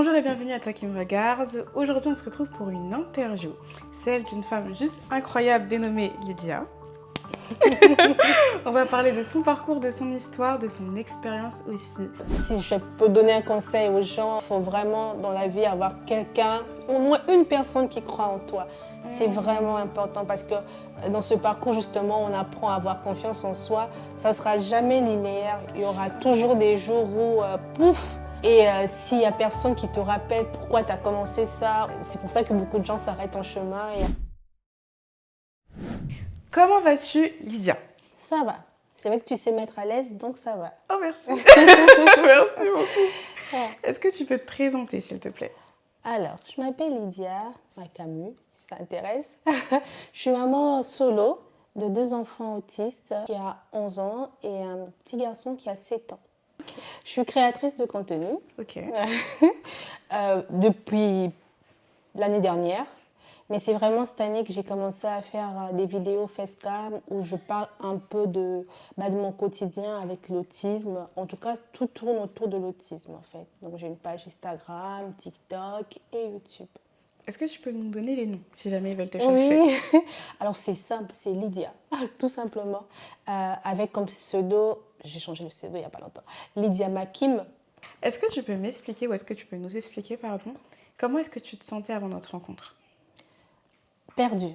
Bonjour et bienvenue à toi qui me regarde. Aujourd'hui, on se retrouve pour une interview, celle d'une femme juste incroyable dénommée Lydia. On va parler de son parcours, de son histoire, de son expérience aussi. Si je peux donner un conseil aux gens, il faut vraiment dans la vie avoir quelqu'un, au moins une personne qui croit en toi. C'est vraiment important parce que dans ce parcours, justement, on apprend à avoir confiance en soi. Ça ne sera jamais linéaire. Il y aura toujours des jours où, pouf. Et s'il n'y a personne qui te rappelle pourquoi tu as commencé ça, c'est pour ça que beaucoup de gens s'arrêtent en chemin. Comment vas-tu, Lydia? Ça va. C'est vrai que tu sais mettre à l'aise, donc ça va. Oh, merci. Merci beaucoup. Ouais. Est-ce que tu peux te présenter, s'il te plaît? Alors, je m'appelle Lydia Camus, si ça t'intéresse. Je suis maman solo de 2 enfants autistes qui a 11 ans et un petit garçon qui a 7 ans. Je suis créatrice de contenu depuis l'année dernière. Mais c'est vraiment cette année que j'ai commencé à faire des vidéos facecam où je parle un peu de mon quotidien avec l'autisme. En tout cas, tout tourne autour de l'autisme en fait. Donc j'ai une page Instagram, TikTok et YouTube. Est-ce que tu peux nous donner les noms, si jamais ils veulent te chercher? Oui, alors c'est simple, c'est Lydia, tout simplement. Avec comme pseudo, j'ai changé le pseudo il n'y a pas longtemps, Lydia Makim. Est-ce que tu peux m'expliquer, ou est-ce que tu peux nous expliquer, pardon, comment est-ce que tu te sentais avant notre rencontre? Perdue.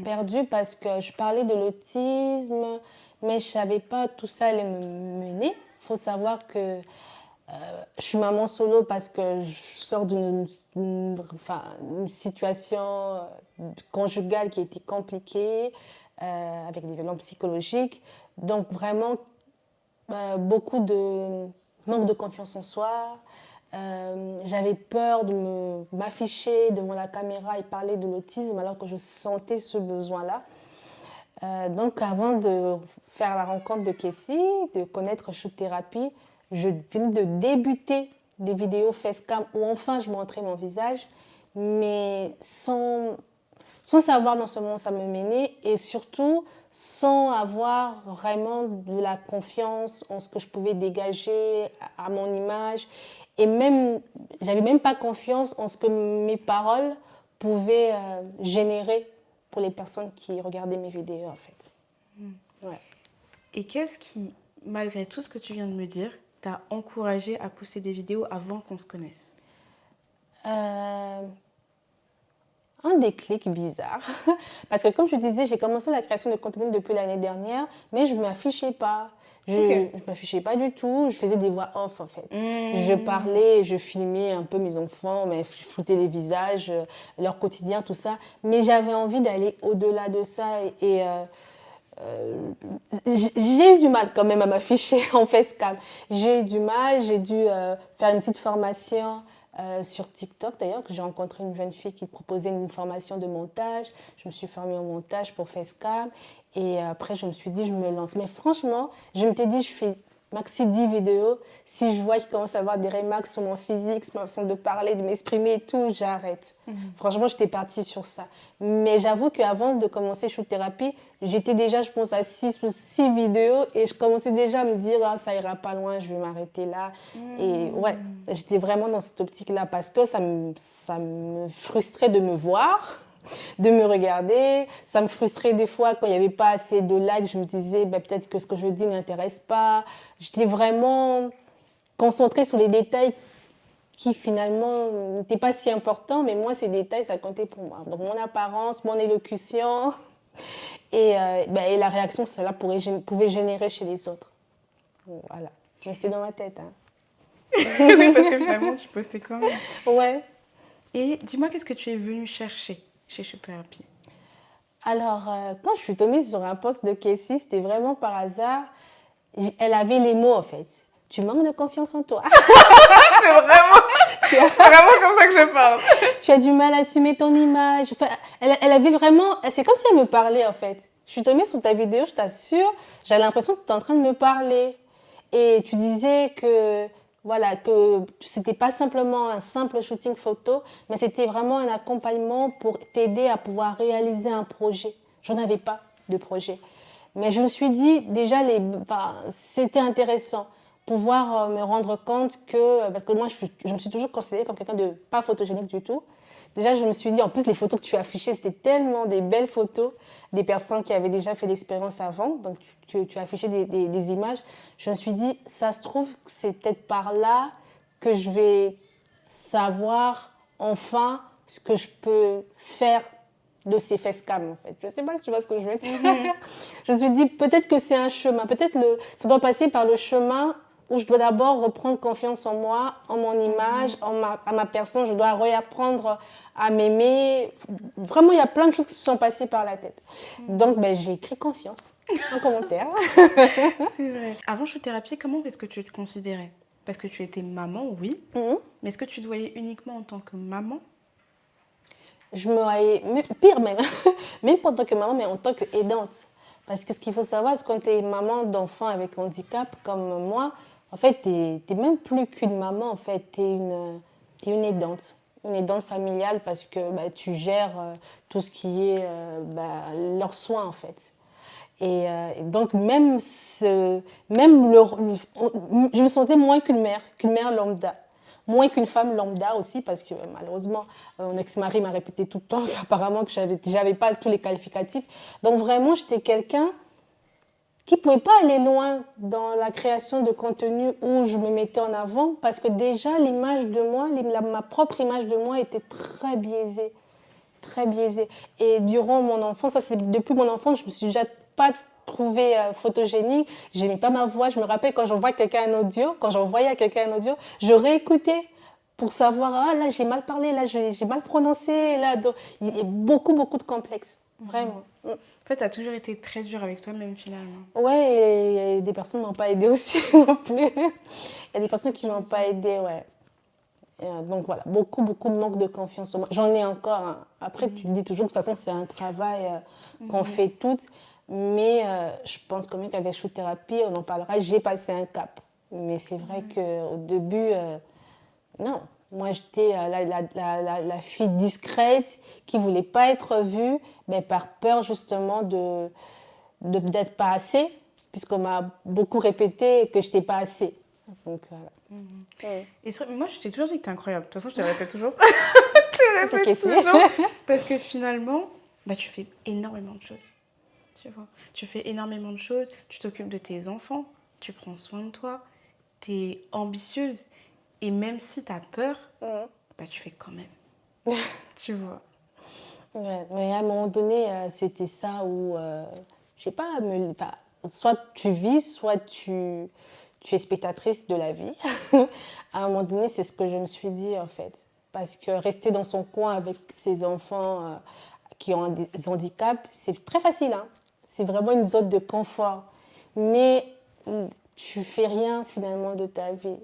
Perdue parce que je parlais de l'autisme, mais je ne savais pas tout ça allait me mener. Il faut savoir que je suis maman solo parce que je sors d'une situation conjugale qui était compliquée, avec des violences psychologiques. Donc vraiment, beaucoup de manque de confiance en soi. J'avais peur de m'afficher devant la caméra et parler de l'autisme alors que je sentais ce besoin-là. Donc avant de faire la rencontre de Kessie, de connaître Shoot Thérapie, je venais de débuter des vidéos facecam où enfin je montrais mon visage, mais sans savoir non seulement où ça me menait et surtout sans avoir vraiment de la confiance en ce que je pouvais dégager à mon image. Et même, j'avais même pas confiance en ce que mes paroles pouvaient générer pour les personnes qui regardaient mes vidéos en fait. Ouais. Et qu'est-ce qui, malgré tout ce que tu viens de me dire, t'a encouragée à poster des vidéos avant qu'on se connaisse? Un déclic bizarre. Parce que comme je disais, j'ai commencé la création de contenu depuis l'année dernière, mais je ne m'affichais pas. Je ne m'affichais pas du tout, je faisais des voix off en fait. Je parlais, je filmais un peu mes enfants, mais je floutais les visages, leur quotidien, tout ça. Mais j'avais envie d'aller au-delà de ça et j'ai eu du mal quand même à m'afficher en facecam. J'ai eu du mal, j'ai dû faire une petite formation sur TikTok d'ailleurs, que j'ai rencontré une jeune fille qui proposait une formation de montage. Je me suis formée en montage pour facecam et après je me suis dit je me lance. Mais franchement, je m'étais dit je fais maxi 10 vidéos. Si je vois qu'il commence à avoir des remarques sur mon physique, sur ma façon de parler, de m'exprimer et tout, j'arrête. Franchement, j'étais partie sur ça. Mais j'avoue qu'avant de commencer Shoot Thérapie, j'étais déjà, je pense, à 6 vidéos et je commençais déjà à me dire ah, ça ira pas loin, je vais m'arrêter là. Et ouais, j'étais vraiment dans cette optique-là parce que ça me frustrait de me voir, de me regarder. Ça me frustrait des fois quand il n'y avait pas assez de likes. Je me disais peut-être que ce que je dis n'intéresse pas. J'étais vraiment concentrée sur les détails qui finalement n'étaient pas si importants, mais moi, ces détails, ça comptait pour moi. Donc mon apparence, mon élocution et la réaction que cela pouvait générer chez les autres. Voilà. Mais c'était dans ma tête. Hein. Oui, parce que finalement, tu postais quand même. Ouais. Et dis-moi, qu'est-ce que tu es venue chercher chez Shoot Thérapie? Alors, quand je suis tombée sur un post de Kessie, c'était vraiment par hasard. Elle avait les mots, en fait. Tu manques de confiance en toi. C'est vraiment comme ça que je parle. Tu as du mal à assumer ton image. Enfin, elle avait vraiment... C'est comme si elle me parlait, en fait. Je suis tombée sur ta vidéo, je t'assure. J'avais l'impression que tu es en train de me parler. Et tu disais que... Voilà, que c'était pas simplement un simple shooting photo, mais c'était vraiment un accompagnement pour t'aider à pouvoir réaliser un projet. J'en avais pas de projet. Mais je me suis dit, déjà, c'était intéressant pouvoir me rendre compte que, parce que moi je me suis toujours considérée comme quelqu'un de pas photogénique du tout. Déjà je me suis dit, en plus les photos que tu as affichées, c'était tellement des belles photos, des personnes qui avaient déjà fait l'expérience avant, donc tu as affiché des images. Je me suis dit, ça se trouve, c'est peut-être par là que je vais savoir enfin ce que je peux faire de ces facecam en fait. Je ne sais pas si tu vois ce que je veux dire. Je me suis dit, peut-être que c'est un chemin, peut-être ça doit passer par le chemin où je dois d'abord reprendre confiance en moi, en mon image, à ma personne. Je dois réapprendre à m'aimer. Vraiment, il y a plein de choses qui se sont passées par la tête. Donc, j'ai écrit confiance en commentaire. C'est vrai. Avant Shoot Thérapie, comment est-ce que tu te considérais? Parce que tu étais maman, oui. Mais est-ce que tu te voyais uniquement en tant que maman? Je me voyais, pire même, même pas en tant que maman, mais en tant qu'aidante. Parce que ce qu'il faut savoir, c'est que quand tu es maman d'enfants avec handicap comme moi, en fait, tu n'es même plus qu'une maman, en fait, tu es une aidante. Une aidante familiale parce que tu gères tout ce qui est leurs soins, en fait. Et donc, je me sentais moins qu'une mère lambda. Moins qu'une femme lambda aussi, parce que malheureusement, mon ex-mari m'a répété tout le temps qu'apparemment que j'avais pas tous les qualificatifs. Donc vraiment, j'étais quelqu'un qui ne pouvait pas aller loin dans la création de contenu où je me mettais en avant, parce que déjà, l'image de moi, ma propre image de moi était très biaisée. Très biaisée. Et durant mon enfance, ça c'est depuis mon enfance, je me suis déjà pas trouvée photogénique. J'aimais pas ma voix. Je me rappelle quand j'envoyais à quelqu'un un audio, je réécoutais pour savoir, ah là j'ai mal parlé, là j'ai mal prononcé, là donc, il y a beaucoup de complexes, vraiment. En fait, tu as toujours été très dure avec toi-même finalement. Ouais, et des personnes ne m'ont pas aidée aussi non plus. Il y a des personnes qui ne m'ont pas aidée, ouais. Donc voilà, beaucoup de manque de confiance en moi. J'en ai encore. Hein. Après, tu te dis toujours que de toute façon, c'est un travail qu'on fait toutes. Mais je pense quand même qu'avec Shoot Thérapie, on en parlera, j'ai passé un cap. Mais c'est vrai qu'au début, non. Moi, j'étais la fille discrète qui ne voulait pas être vue, mais par peur justement d'être pas assez, puisqu'on m'a beaucoup répété que je n'étais pas assez. Donc voilà. Et moi, je t'ai toujours dit que t'es incroyable. De toute façon, je te répète toujours. Je te répète toujours. Parce que finalement, tu fais énormément de choses. Tu vois, tu fais énormément de choses. Tu t'occupes de tes enfants. Tu prends soin de toi. Tu es ambitieuse. Et même si tu as peur, tu fais quand même. Tu vois. Ouais, mais à un moment donné, c'était ça où, je sais pas, soit tu vis, soit tu es spectatrice de la vie. À un moment donné, c'est ce que je me suis dit, en fait. Parce que rester dans son coin avec ses enfants qui ont des handicaps, c'est très facile. Hein. C'est vraiment une zone de confort. Mais tu fais rien, finalement, de ta vie.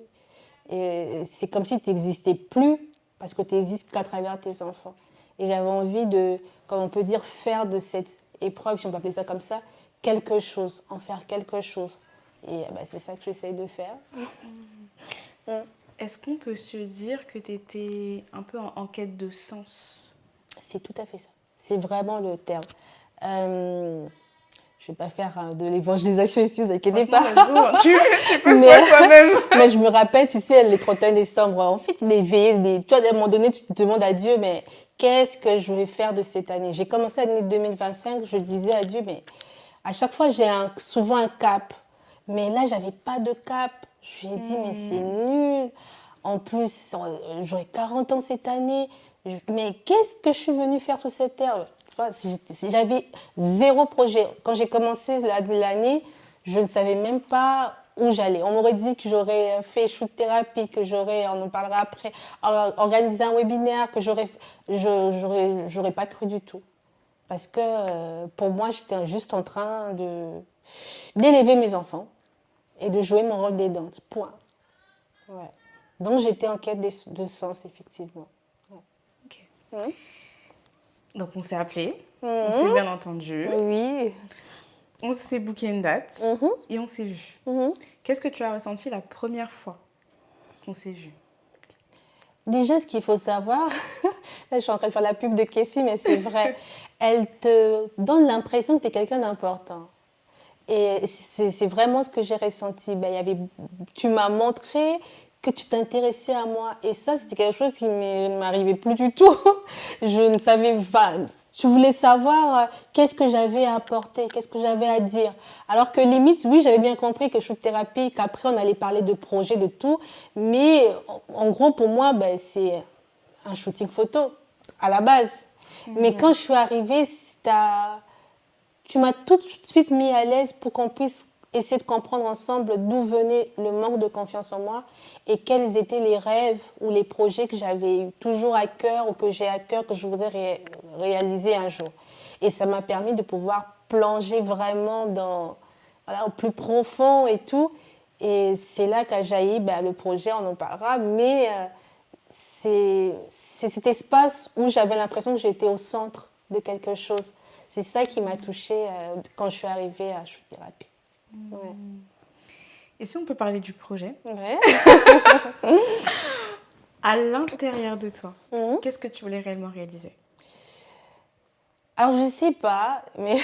Et c'est comme si tu n'existais plus, parce que tu n'existes qu'à travers tes enfants. Et j'avais envie de, comme on peut dire, faire de cette épreuve, si on peut appeler ça comme ça, quelque chose, en faire quelque chose. Et c'est ça que j'essaye de faire. Est-ce qu'on peut se dire que tu étais un peu en quête de sens? C'est tout à fait ça. C'est vraiment le terme. Je ne vais pas faire de l'évangélisation ici, vous inquiétez pas. Tu peux soigner toi-même. Mais je me rappelle, tu sais, les 31 décembre, en fait, les veillées, toi, à un moment donné, tu te demandes à Dieu, mais qu'est-ce que je vais faire de cette année? J'ai commencé l'année 2025, je disais à Dieu, mais à chaque fois, j'ai souvent un cap. Mais là, je n'avais pas de cap. Je lui ai dit, mais c'est nul. En plus, j'aurai 40 ans cette année. Mais qu'est-ce que je suis venue faire sur cette terre? J'avais zéro projet. Quand j'ai commencé l'année, je ne savais même pas où j'allais. On m'aurait dit que j'aurais fait Shoot Thérapie, que on en parlera après, organisé un webinaire, que j'aurais pas cru du tout. Parce que pour moi, j'étais juste en train d'élever mes enfants et de jouer mon rôle d'aidante. Point. Ouais. Donc j'étais en quête de sens, effectivement. Ouais. Ok. Donc on s'est appelés, on s'est bien entendu. Oui. On s'est booké une date et on s'est vus. Qu'est-ce que tu as ressenti la première fois qu'on s'est vus? Déjà, ce qu'il faut savoir, là je suis en train de faire la pub de Kessie, mais c'est vrai, elle te donne l'impression que tu es quelqu'un d'important. Et c'est vraiment ce que j'ai ressenti. Tu m'as montré que tu t'intéressais à moi. Et ça, c'était quelque chose qui ne m'arrivait plus du tout. Je ne savais pas. Tu voulais savoir qu'est-ce que j'avais à apporter, qu'est-ce que j'avais à dire. Alors que limite, oui, j'avais bien compris que shoot thérapie, qu'après on allait parler de projets, de tout. Mais en gros, pour moi, c'est un shooting photo à la base. Mais quand je suis arrivée, tu m'as tout de suite mis à l'aise pour qu'on puisse essayer de comprendre ensemble d'où venait le manque de confiance en moi et quels étaient les rêves ou les projets que j'avais toujours à cœur ou que j'ai à cœur, que je voudrais réaliser un jour. Et ça m'a permis de pouvoir plonger vraiment au plus profond et tout. Et c'est là qu'a jailli le projet, on en parlera, mais c'est cet espace où j'avais l'impression que j'étais au centre de quelque chose. C'est ça qui m'a touchée quand je suis arrivée à shoot thérapie. Ouais. Et si on peut parler du projet, Ouais. à l'intérieur de toi, qu'est-ce que tu voulais réellement réaliser? Alors, je ne sais pas, mais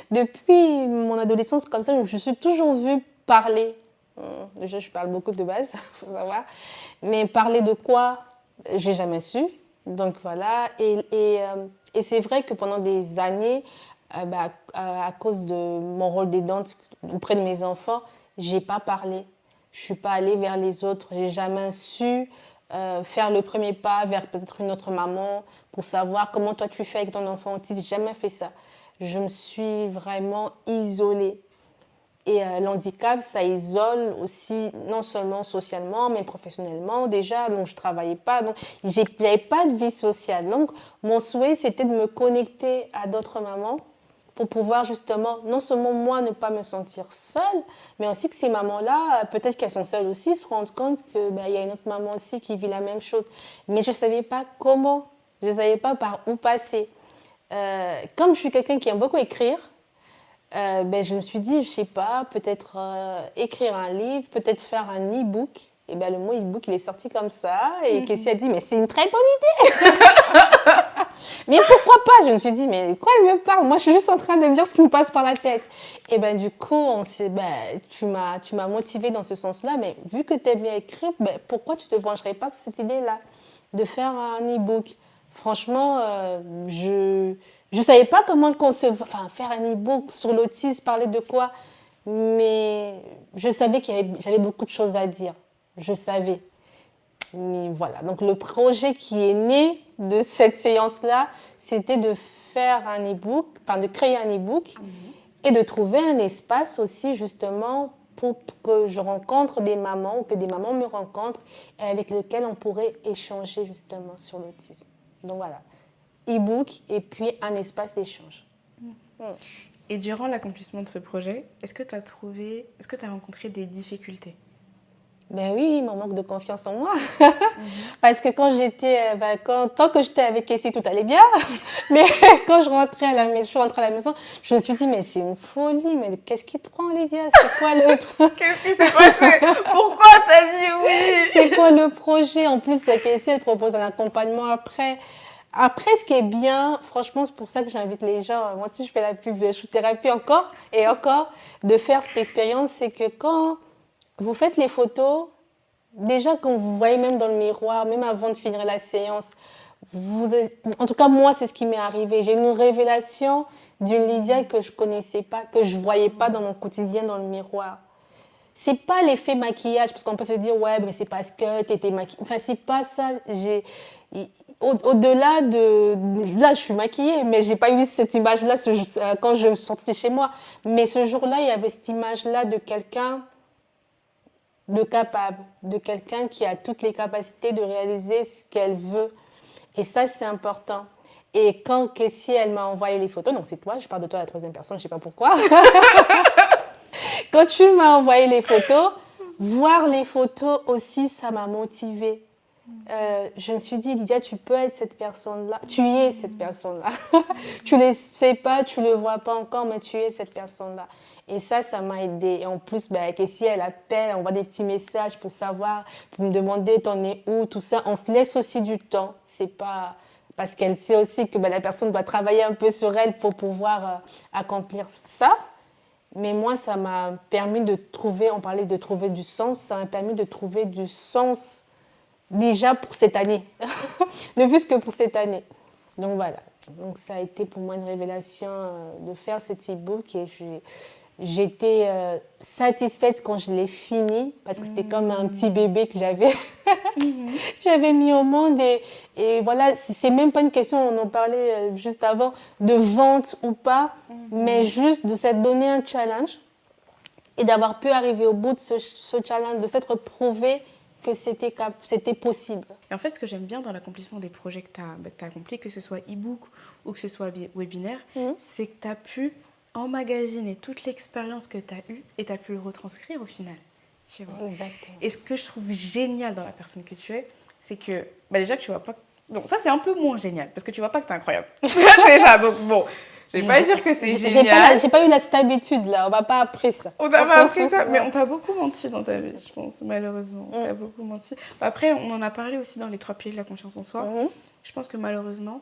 depuis mon adolescence, comme ça, je me suis toujours vue parler. Déjà, je parle beaucoup de base, il faut savoir. Mais parler de quoi, j'ai jamais su. Donc, voilà. Et c'est vrai que pendant des années, à cause de mon rôle d'aidante auprès de mes enfants, je n'ai pas parlé. Je ne suis pas allée vers les autres. Je n'ai jamais su faire le premier pas vers peut-être une autre maman pour savoir comment toi tu fais avec ton enfant autiste. Je n'ai jamais fait ça. Je me suis vraiment isolée. Et l'handicap, ça isole aussi, non seulement socialement, mais professionnellement. Déjà, donc, je ne travaillais pas, donc il n'y avait pas de vie sociale. Donc, mon souhait, c'était de me connecter à d'autres mamans pour pouvoir justement, non seulement moi, ne pas me sentir seule, mais aussi que ces mamans-là, peut-être qu'elles sont seules aussi, se rendent compte qu'il y a une autre maman aussi qui vit la même chose. Mais je ne savais pas comment, je ne savais pas par où passer. Comme je suis quelqu'un qui aime beaucoup écrire, je me suis dit, je sais pas, peut-être écrire un livre, peut-être faire un e-book. Et le mot e-book, il est sorti comme ça. Et Kessie a dit, mais c'est une très bonne idée. Mais pourquoi pas? Je me suis dit, mais quoi elle me parle? Moi, je suis juste en train de dire ce qui me passe par la tête. Et du coup, tu m'as motivée dans ce sens-là. Mais vu que tu aimes bien écrire, pourquoi tu ne te pencherais pas sur cette idée-là de faire un e-book? Franchement, je ne savais pas comment faire un e-book sur l'autisme, parler de quoi, mais je savais j'avais beaucoup de choses à dire. Je savais. Mais voilà, donc le projet qui est né de cette séance-là, c'était de faire un e-book, de créer un e-book et de trouver un espace aussi justement pour que je rencontre des mamans ou que des mamans me rencontrent et avec lesquelles on pourrait échanger justement sur l'autisme. Donc voilà, e-book et puis un espace d'échange. Et durant l'accomplissement de ce projet, est-ce que tu as rencontré des difficultés? Oui, mon manque de confiance en moi. Parce que quand tant que j'étais avec Kessie, tout allait bien. Mais quand je suis rentrée à la maison, je me suis dit, mais c'est une folie, mais qu'est-ce qui te prend, Lydia? C'est quoi le truc? Qu'est-ce qui s'est passé? Pourquoi t'as dit oui? C'est quoi le projet? En plus, Kessie, elle propose un accompagnement après. Après, ce qui est bien, franchement, c'est pour ça que j'invite les gens, moi aussi je fais la pub de shoot thérapie encore et encore, de faire cette expérience, c'est que quand vous faites les photos, déjà quand vous voyez même dans le miroir, même avant de finir la séance, en tout cas moi c'est ce qui m'est arrivé, j'ai une révélation d'une Lydia que je connaissais pas, que je voyais pas dans mon quotidien dans le miroir. C'est pas l'effet maquillage, parce qu'on peut se dire ouais mais c'est parce que tu étais maquillée, enfin c'est pas ça. Au-delà de... Là, je suis maquillée, mais je n'ai pas eu cette image-là quand je suis sortie chez moi. Mais ce jour-là, il y avait cette image-là de quelqu'un de capable, de quelqu'un qui a toutes les capacités de réaliser ce qu'elle veut. Et ça, c'est important. Et quand Kessie, elle m'a envoyé les photos, donc c'est toi, je parle de toi à la troisième personne, je ne sais pas pourquoi. Quand tu m'as envoyé les photos, voir les photos aussi, ça m'a motivée. Je me suis dit, Lydia, tu peux être cette personne-là. Tu es cette personne-là. Tu ne le sais pas, tu ne le vois pas encore, mais tu es cette personne-là. Et ça m'a aidée. Et en plus, Kessie, elle appelle, on voit des petits messages pour savoir, pour me demander, t'en es où, tout ça. On se laisse aussi du temps. C'est pas... Parce qu'elle sait aussi que la personne doit travailler un peu sur elle pour pouvoir accomplir ça. Mais moi, ça m'a permis de trouver, on parlait de trouver du sens, ça m'a permis de trouver du sens déjà pour cette année, ne fût-ce que pour cette année. Donc voilà, donc ça a été pour moi une révélation de faire cet e-book et j'étais satisfaite quand je l'ai fini parce que c'était comme un petit bébé que j'avais mis au monde et voilà, c'est même pas une question, on en parlait juste avant, de vente ou pas, mais juste de s'être donné un challenge et d'avoir pu arriver au bout de ce challenge, de s'être prouvé que c'était possible. Et en fait, ce que j'aime bien dans l'accomplissement des projets que tu as accomplis, que ce soit e-book ou que ce soit webinaire, c'est que tu as pu emmagasiner toute l'expérience que tu as eue et tu as pu le retranscrire au final. Tu vois. Exactement. Et ce que je trouve génial dans la personne que tu es, c'est que déjà que tu vois pas... Donc ça, c'est un peu moins génial parce que tu vois pas que tu es incroyable. Déjà, donc bon... Je vais pas dire que c'est génial. J'ai pas eu cette habitude là, on m'a pas appris ça. On t'a pas appris ça, mais on t'a beaucoup menti dans ta vie, je pense, malheureusement. On t'a beaucoup menti. Après, on en a parlé aussi dans les 3 piliers de la confiance en soi. Je pense que malheureusement,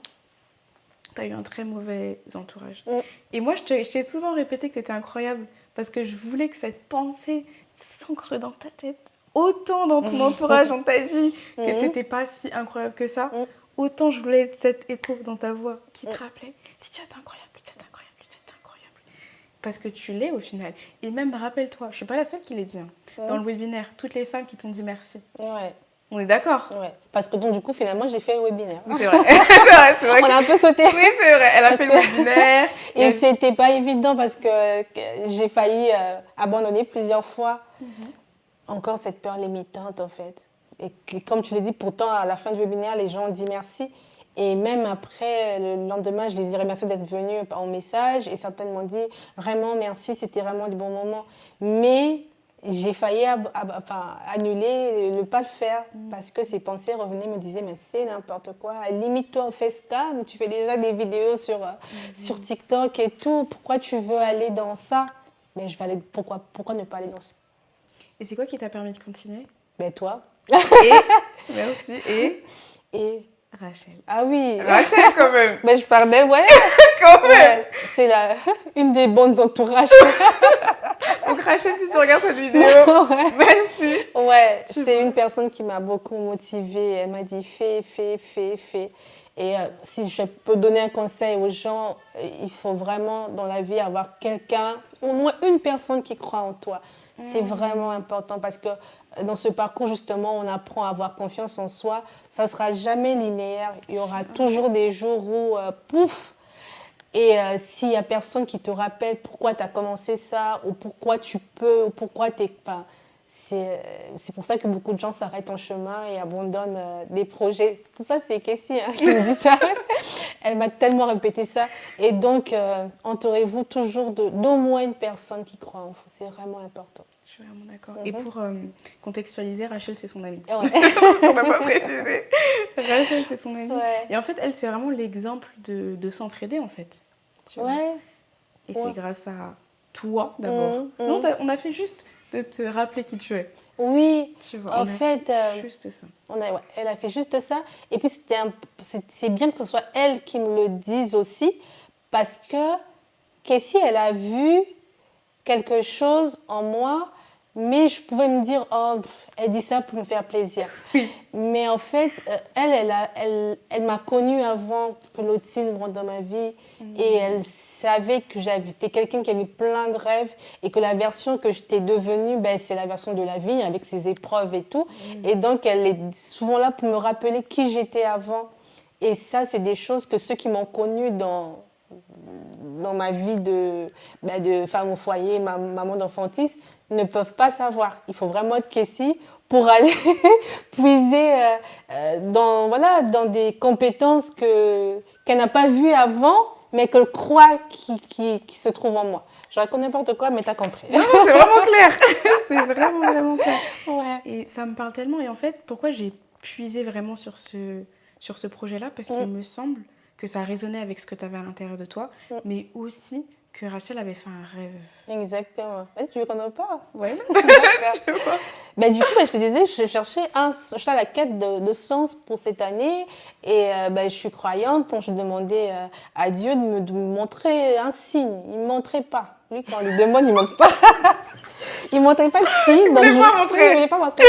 t'as eu un très mauvais entourage. Et moi, je t'ai souvent répété que t'étais incroyable parce que je voulais que cette pensée s'ancre dans ta tête. Autant dans ton entourage, on t'a dit que t'étais pas si incroyable que ça. Autant je voulais cet écho dans ta voix qui te rappelait Lydia, t'es incroyable, Lydia, t'es incroyable, Lydia, t'es incroyable. Parce que tu l'es au final. Et même, rappelle-toi, je suis pas la seule qui l'ai dit. Dans le webinaire, toutes les femmes qui t'ont dit merci. Ouais. On est d'accord? Ouais. Parce que donc, du coup, finalement, j'ai fait un webinaire. Oui, c'est vrai. c'est vrai On a un peu sauté. Oui, c'est vrai. Elle a fait le webinaire. Et c'était pas évident parce que j'ai failli abandonner plusieurs fois. Encore cette peur limitante, en fait. Et que, comme tu l'as dit, pourtant, à la fin du webinaire, les gens ont dit merci. Et même après, le lendemain, je les ai remerciés d'être venus en message. Et certaines m'ont dit vraiment merci, c'était vraiment du bon moment. Mais j'ai failli annuler, ne pas le faire parce que ces pensées revenaient, me disaient mais c'est n'importe quoi. Limite-toi au facecam, tu fais déjà des vidéos sur TikTok et tout. Pourquoi tu veux aller dans ça? Mais je vais aller, pourquoi ne pas aller dans ça? Et c'est quoi qui t'a permis de continuer? Ben toi. Merci. Et Rachel. Ah oui. Rachel, quand même. Mais je parlais, ouais. Quand même. Ouais, c'est une des bonnes entourages. Donc Rachel, si tu regardes cette vidéo, merci. Ouais, c'est une personne qui m'a beaucoup motivée. Elle m'a dit fais. Et si je peux donner un conseil aux gens, il faut vraiment dans la vie avoir quelqu'un, au moins une personne qui croit en toi. C'est vraiment important parce que dans ce parcours, justement, on apprend à avoir confiance en soi. Ça ne sera jamais linéaire. Il y aura toujours des jours où, pouf. Et s'il n'y a personne qui te rappelle pourquoi tu as commencé ça, ou pourquoi tu peux, ou pourquoi tu n'es pas... C'est pour ça que beaucoup de gens s'arrêtent en chemin et abandonnent des projets. Tout ça, c'est Kessie qui me dit ça. Elle m'a tellement répété ça. Et donc, entourez-vous toujours d'au moins une personne qui croit en vous. C'est vraiment important. Je suis vraiment d'accord. Et pour contextualiser, Rachel, c'est son amie. Ouais. On n'a pas précisé. Rachel, c'est son amie. Ouais. Et en fait, elle, c'est vraiment l'exemple de s'entraider, en fait. Tu vois. Et c'est grâce à toi, d'abord. Non, on a fait juste de te rappeler qui tu es. Oui, tu vois, en fait... juste ça. Elle a fait juste ça. Et puis, c'est bien que ce soit elle qui me le dise aussi, parce que Kessie, elle a vu quelque chose en moi, mais je pouvais me dire, oh, elle dit ça pour me faire plaisir. Oui. Mais en fait, elle m'a connue avant que l'autisme rentre dans ma vie et elle savait que j'étais quelqu'un qui avait plein de rêves et que la version que j'étais devenue, c'est la version de la vie avec ses épreuves et tout. Et donc, elle est souvent là pour me rappeler qui j'étais avant. Et ça, c'est des choses que ceux qui m'ont connue dans ma vie de femme au foyer, maman d'enfantisme, ne peuvent pas savoir. Il faut vraiment être Kessie pour aller puiser dans des compétences qu'elle n'a pas vues avant, mais qu'elle croit qui se trouvent en moi. Je raconte n'importe quoi, mais tu as compris. Non, c'est vraiment clair. C'est vraiment clair. Ouais. Et ça me parle tellement. Et en fait, pourquoi j'ai puisé vraiment sur ce projet-là? Parce qu'il me semble que ça résonnait avec ce que tu avais à l'intérieur de toi, mais aussi que Rachel avait fait un rêve. Exactement. Tu veux qu'on en parle? Oui. Du coup, je te disais, j'étais à la quête de sens pour cette année et je suis croyante. Je demandais à Dieu de me montrer un signe. Il ne me montrait pas. Lui, quand on lui demande, il ne montre pas. Il ne montrait pas de signe. Il ne voulait pas montrer. Il voulait pas montrer.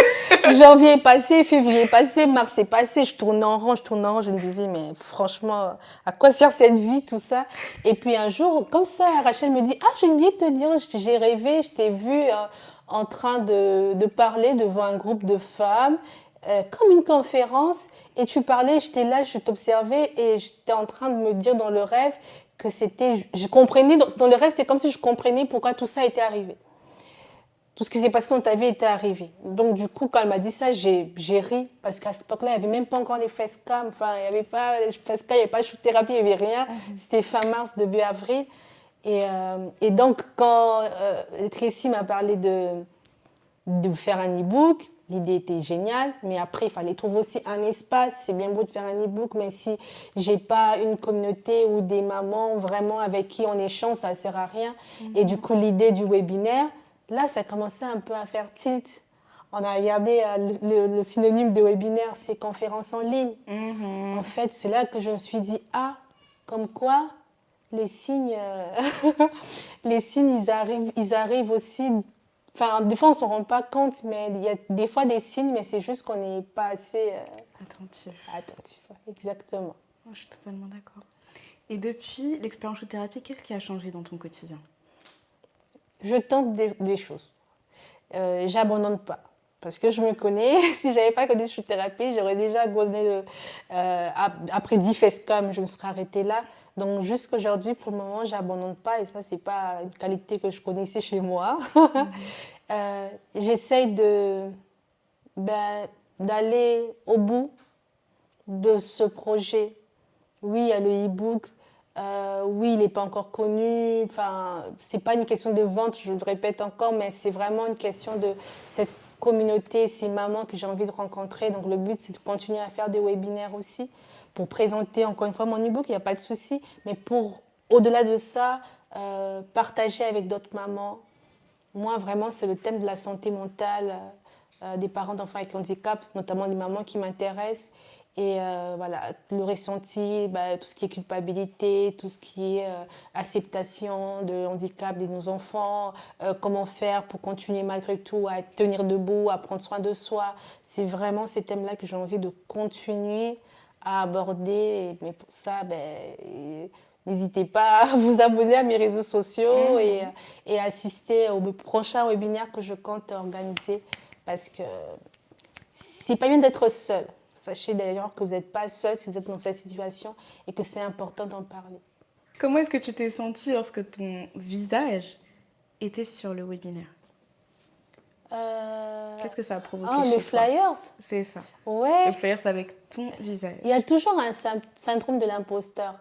Janvier est passé, février est passé, mars est passé. Je tournais en rond. Je me disais, mais franchement, à quoi sert cette vie, tout ça? Et puis un jour, comme ça, Rachel me dit, ah, j'ai oublié de te dire, j'ai rêvé, je t'ai vu en train de parler devant un groupe de femmes. Comme une conférence, et tu parlais, j'étais là, je t'observais et j'étais en train de me dire dans le rêve que c'était, je comprenais, dans le rêve, c'était comme si je comprenais pourquoi tout ça était arrivé. Tout ce qui s'est passé dans ta vie était arrivé. Donc du coup, quand elle m'a dit ça, j'ai ri, parce qu'à cette époque-là, il n'y avait même pas encore les facecam, enfin, il n'y avait pas les facecam, il n'y avait pas de shoot-thérapie, il n'y avait rien. C'était fin mars, début avril. Et donc, quand Tracy m'a parlé de faire un e-book, l'idée était géniale, mais après, il fallait trouver aussi un espace. C'est bien beau de faire un e-book, mais si j'ai pas une communauté ou des mamans vraiment avec qui on échange, ça ne sert à rien. Et du coup, l'idée du webinaire, là, ça commençait un peu à faire tilt. On a regardé le synonyme de webinaire, c'est conférence en ligne. En fait, c'est là que je me suis dit, ah, comme quoi les signes, les signes, ils arrivent aussi. Enfin, des fois, on ne s'en rend pas compte, mais il y a des fois des signes, mais c'est juste qu'on n'est pas assez attentif. Exactement. Je suis totalement d'accord. Et depuis l'expérience de thérapie, qu'est-ce qui a changé dans ton quotidien? Je tente des choses. J'abandonne pas. Parce que je me connais, si je n'avais pas connu de thérapie, j'aurais déjà abandonné. Après 10 facecam, je me serais arrêtée là. Donc, jusqu'à aujourd'hui, pour le moment, je n'abandonne pas. Et ça, ce n'est pas une qualité que je connaissais chez moi. J'essaye d'aller au bout de ce projet. Oui, il y a le e-book. Oui, il n'est pas encore connu. Enfin, ce n'est pas une question de vente, je le répète encore, mais c'est vraiment une question de cette communauté, ces mamans que j'ai envie de rencontrer. Donc, le but, c'est de continuer à faire des webinaires aussi pour présenter encore une fois mon e-book, il n'y a pas de souci. Mais pour, au-delà de ça, partager avec d'autres mamans. Moi, vraiment, c'est le thème de la santé mentale des parents d'enfants avec handicap, notamment des mamans qui m'intéressent. Et voilà, le ressenti, tout ce qui est culpabilité, tout ce qui est acceptation de handicap de nos enfants, comment faire pour continuer malgré tout à tenir debout, à prendre soin de soi. C'est vraiment ces thèmes-là que j'ai envie de continuer à aborder. Mais pour ça, n'hésitez pas à vous abonner à mes réseaux sociaux et assister au prochain webinaire que je compte organiser parce que c'est pas bien d'être seul. Sachez d'ailleurs que vous n'êtes pas seul si vous êtes dans cette situation et que c'est important d'en parler. Comment est-ce que tu t'es sentie lorsque ton visage était sur le webinaire? Qu'est-ce que ça a provoqué chez les toi? flyers? C'est ça. Ouais. Les flyers avec ton visage. Il y a toujours un syndrome de l'imposteur.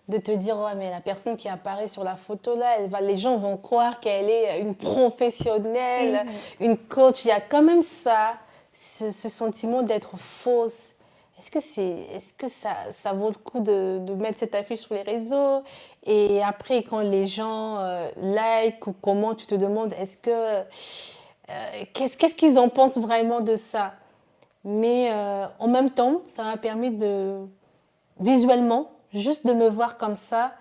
De te dire, oh, mais la personne qui apparaît sur la photo là, les gens vont croire qu'elle est une professionnelle, une coach. Il y a quand même ça. Ce sentiment d'être fausse. Est-ce que ça vaut le coup de mettre cette affiche sur les réseaux? Et après, quand les gens like ou comment, tu te demandes, qu'est-ce qu'ils en pensent vraiment de ça? Mais en même temps, ça m'a permis visuellement, juste de me voir comme ça,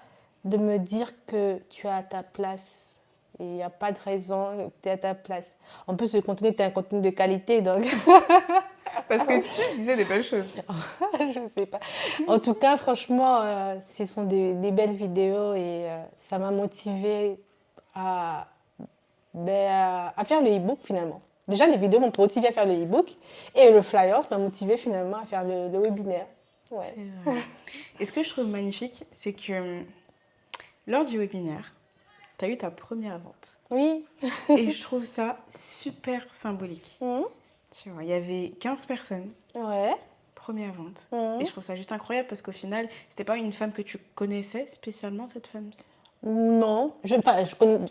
de me dire que tu es à ta place. Et il n'y a pas de raison, tu es à ta place. En plus, le contenu est un contenu de qualité, donc... Parce que tu disais des belles choses. Je ne sais pas. En tout cas, franchement, ce sont des belles vidéos et ça m'a motivée à faire le e-book finalement. Déjà, les vidéos m'ont motivée à faire le e-book et le flyers m'a motivée finalement à faire le webinaire. Ouais. C'est vrai. Et ce que je trouve magnifique, c'est que lors du webinaire, tu as eu ta première vente. Oui. Et je trouve ça super symbolique. Tu vois, il y avait 15 personnes. Ouais. Première vente. Et je trouve ça juste incroyable parce qu'au final, c'était pas une femme que tu connaissais spécialement, cette femme? Non.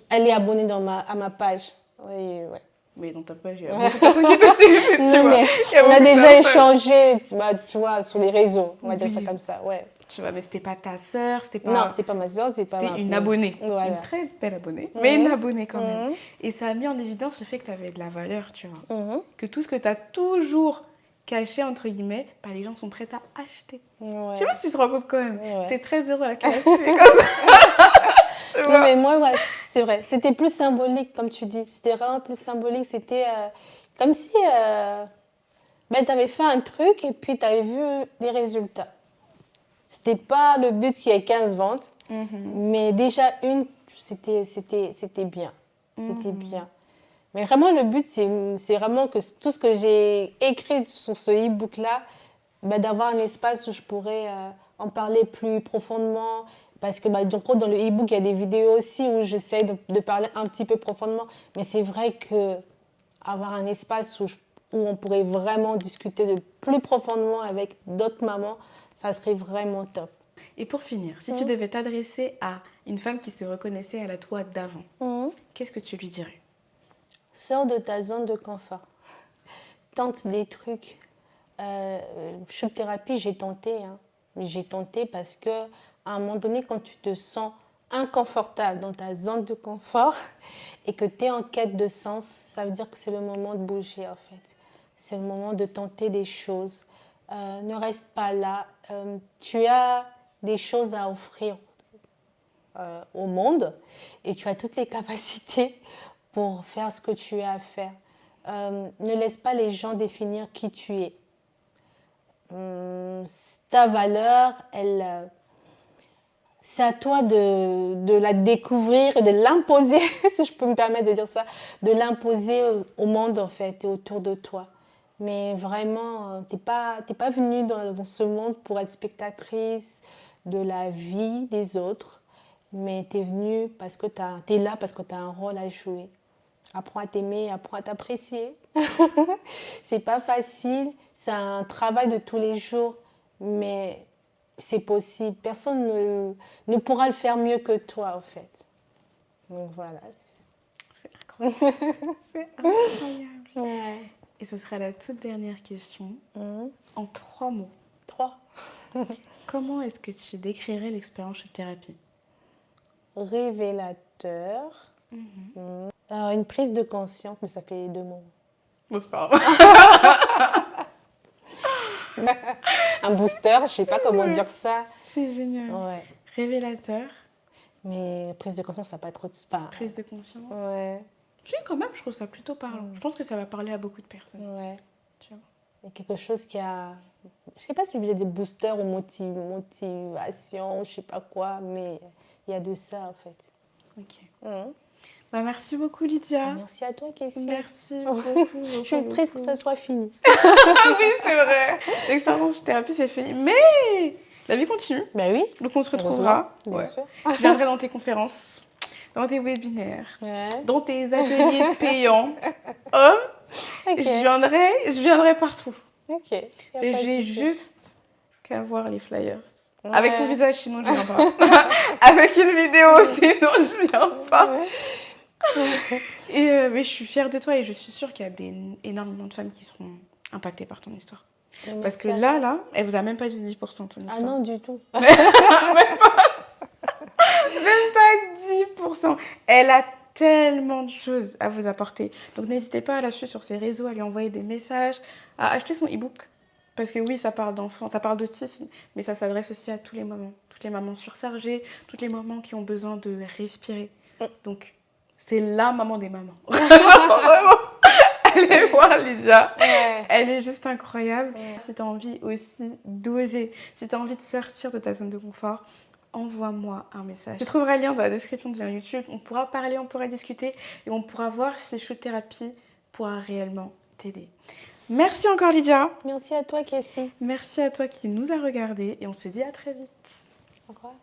Elle est abonnée à ma page. Oui, ouais. Mais dans ta page, il y a beaucoup de personnes qui te suivent, tu vois. Mais on a déjà échangé, tu vois, sur les réseaux. On va dire ça comme ça, ouais. Tu vois, mais c'était pas ta sœur, c'était pas... Non, c'est pas ma sœur, c'était une abonnée. Voilà. Une très belle abonnée, mais une abonnée quand même. Et ça a mis en évidence le fait que tu avais de la valeur, tu vois. Que tout ce que tu as toujours caché, entre guillemets, les gens sont prêts à acheter. Je sais pas si tu te rends compte quand même. C'est très heureux la création. Tu Non, vois. mais moi, ouais, c'est vrai. C'était plus symbolique, comme tu dis. C'était vraiment plus symbolique. C'était comme si tu avais fait un truc et puis tu avais vu les résultats. C'était pas le but qu'il y ait 15 ventes, mais déjà une, c'était bien. C'était bien. Mais vraiment, le but, c'est vraiment que tout ce que j'ai écrit sur ce e-book-là, d'avoir un espace où je pourrais en parler plus profondément. Parce que du coup, dans le e-book, il y a des vidéos aussi où j'essaie de parler un petit peu profondément. Mais c'est vrai que avoir un espace où on pourrait vraiment discuter de plus profondément avec d'autres mamans, ça serait vraiment top. Et pour finir, si tu devais t'adresser à une femme qui se reconnaissait à la toi d'avant, qu'est-ce que tu lui dirais? Sors de ta zone de confort. Tente des trucs. Shoot thérapie, j'ai tenté. J'ai tenté parce que à un moment donné, quand tu te sens inconfortable dans ta zone de confort et que tu es en quête de sens, ça veut dire que c'est le moment de bouger en fait. C'est le moment de tenter des choses. Ne reste pas là. Tu as des choses à offrir au monde et tu as toutes les capacités pour faire ce que tu as à faire. Ne laisse pas les gens définir qui tu es. Ta valeur, c'est à toi de la découvrir et de l'imposer, si je peux me permettre de dire ça, de l'imposer au monde en fait et autour de toi. Mais vraiment, t'es pas venue dans ce monde pour être spectatrice de la vie des autres, mais tu es venue parce que t'es là parce que tu as un rôle à jouer. Apprends à t'aimer, apprends à t'apprécier. C'est pas facile, c'est un travail de tous les jours, mais c'est possible. Personne ne pourra le faire mieux que toi, en fait. Donc voilà. C'est incroyable. C'est incroyable. Ouais. Et ce sera la toute dernière question. En 3 mots. 3. Comment est-ce que tu décrirais l'expérience de thérapie? Révélateur. Une prise de conscience, mais ça fait 2 mots. Bon, c'est pas grave. Un booster, je sais pas comment dire ça. C'est génial. Ouais. Révélateur. Mais prise de conscience, ça n'a pas trop de spa. Prise de conscience. Ouais. Si, quand même, je trouve ça plutôt parlant. Je pense que ça va parler à beaucoup de personnes. Ouais. Tu vois. Il y a quelque chose qui a... Je sais pas si vous avez des boosters ou motivation, je sais pas quoi, mais il y a de ça, en fait. Ok. Bah, merci beaucoup, Lydia. Merci à toi, Kessie. Merci beaucoup. Je suis triste que ça soit fini. Oui, c'est vrai. L'expérience de thérapie, c'est fini. Mais la vie continue. Ben oui. Donc, on se retrouvera. Bien sûr. Je viendrai dans tes conférences, dans tes webinaires, Ouais. dans tes ateliers payants. Oh, Ok. je viendrai partout. Ok. Et j'ai juste qu'à voir les flyers. Ouais. Avec ton visage, sinon je viens pas. Avec une vidéo, sinon je viens pas. Et mais je suis fière de toi et je suis sûre qu'il y a énormément de femmes qui seront impactées par ton histoire. Parce que là, elle vous a même pas dit 10% de ton histoire. Ah non, du tout. Même pas 10%. Elle a tellement de choses à vous apporter. Donc n'hésitez pas à la suivre sur ses réseaux, à lui envoyer des messages, à acheter son e-book. Parce que oui, ça parle d'enfants, ça parle d'autisme, mais ça s'adresse aussi à tous les mamans. Toutes les mamans surchargées, toutes les mamans qui ont besoin de respirer. Donc, c'est la maman des mamans. Vraiment, allez voir Lydia. Ouais. Elle est juste incroyable. Ouais. Si tu as envie aussi d'oser, si tu as envie de sortir de ta zone de confort, envoie-moi un message. Tu trouveras le lien dans la description de la YouTube. On pourra parler, on pourra discuter et on pourra voir si Shoot Thérapie pourra réellement t'aider. Merci encore Lydia. Merci à toi, Kessie. Merci à toi qui nous a regardés et on se dit à très vite. Au revoir.